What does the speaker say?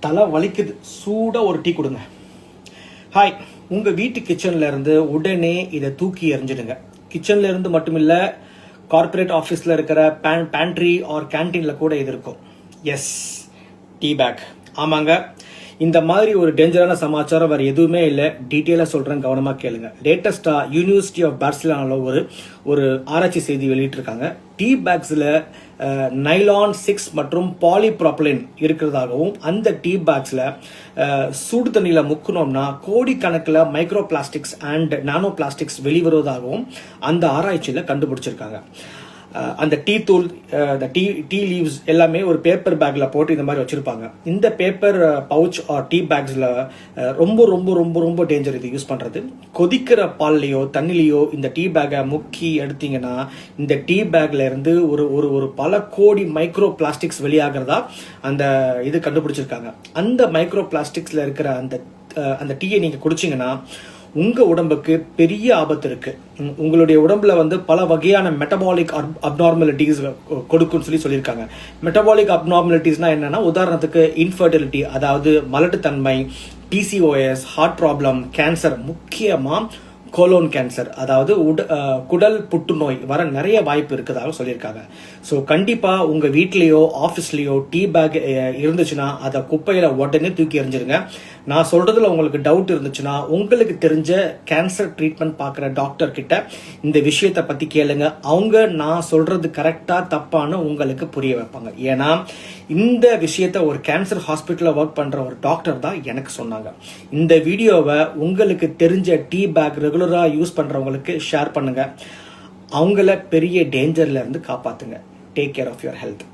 தலை வலிக்குது, சூடாக ஒரு டீ கொடுங்க. ஹாய், உங்கள் வீட்டு கிச்சனில் இருந்து உடனே இதை தூக்கி எறிஞ்சிடுங்க. கிச்சனில் இருந்து மட்டும் இல்லை, கார்பரேட் ஆஃபீஸில் இருக்கிற பேண்ட்ரி ஆர் கேன்டீனில் கூட இது இருக்கும். Yes, tea bag. ஆமாங்க, இந்த மாதிரி ஒரு டேஞ்சரான சமாச்சாரம் வேறு எதுவுமே இல்லை. டீட்டெயிலாக சொல்கிறேன், கவனமாக கேளுங்க. லேட்டஸ்ட்டாக யூனிவர்சிட்டி ஆஃப் பார்சிலோனாவில் ஒரு ஆராய்ச்சி செய்தி வெளியிட்டிருக்காங்க. டீ பேக்ஸில் நைலான் 6 மற்றும் பாலிப்ராப்ளின் இருக்கிறதாகவும், அந்த டீ பேக்ஸில் சூடு தண்ணியில் முக்கணும்னா கோடிக்கணக்கில் micro plastics and nano plastics வெளிவருவதாகவும் அந்த ஆராய்ச்சியில் கண்டுபிடிச்சிருக்காங்க. அந்த டீ தூள், டீ லீவ்ஸ் எல்லாமே ஒரு பேப்பர் பேக்கில் போட்டு இந்த மாதிரி வச்சுருப்பாங்க. இந்த பேப்பர் பவுச் ஆர் டீ பேக்ஸில் ரொம்ப ரொம்ப ரொம்ப ரொம்ப டேஞ்சர் இது யூஸ் பண்ணுறது. கொதிக்கிற பால்லையோ தண்ணிலையோ இந்த டீ பேக்கை முக்கி எடுத்தீங்கன்னா இந்த டீ பேக்கில் இருந்து ஒரு பல கோடி மைக்ரோ பிளாஸ்டிக்ஸ் வெளியாகிறதா அந்த இது கண்டுபிடிச்சிருக்காங்க. அந்த மைக்ரோ பிளாஸ்டிக்ஸில் இருக்கிற அந்த டீயை நீங்கள் குடிச்சிங்கன்னா உங்கள் உடம்புக்கு பெரிய ஆபத்து இருக்குது. உங்களுடைய உடம்புல பல வகையான மெட்டபாலிக் அப்நார்மலிட்டிஸ் கொடுக்குன்னு சொல்லியிருக்காங்க. மெட்டபாலிக் அப்நார்மலிட்டிஸ்னால் என்னென்னா, உதாரணத்துக்கு இன்ஃபர்டிலிட்டி, அதாவது மலட்டுத்தன்மை, PCOS, ஹார்ட் ப்ராப்ளம், கேன்சர், முக்கியமாக கோலோன் கேன்சர், அதாவது குடல் புற்றுநோய் வர நிறைய வாய்ப்பு இருக்கிறதாக சொல்லியிருக்காங்க. ஸோ கண்டிப்பாக உங்கள் வீட்லேயோ ஆஃபீஸ்லேயோ டீ பேக் இருந்துச்சுன்னா அதை குப்பையில் உடனே தூக்கி எறிஞ்சிருங்க. நான் சொல்கிறதுல உங்களுக்கு டவுட் இருந்துச்சுன்னா உங்களுக்கு தெரிஞ்ச கேன்சர் ட்ரீட்மெண்ட் பார்க்குற டாக்டர் கிட்ட இந்த விஷயத்தை பற்றி கேளுங்க. அவங்க நான் சொல்கிறது கரெக்டாக தப்பான்னு உங்களுக்கு புரிய வைப்பாங்க. ஏன்னா இந்த விஷயத்த ஒரு கேன்சர் ஹாஸ்பிட்டலில் ஒர்க் பண்ணுற ஒரு டாக்டர் தான் எனக்கு சொன்னாங்க. இந்த வீடியோவை உங்களுக்கு தெரிஞ்ச டீ பேக் ரெகுலராக யூஸ் பண்ணுறவங்களுக்கு ஷேர் பண்ணுங்கள். அவங்கள பெரிய டேஞ்சர்ல இருந்து காப்பாற்றுங்க. Take care of your health.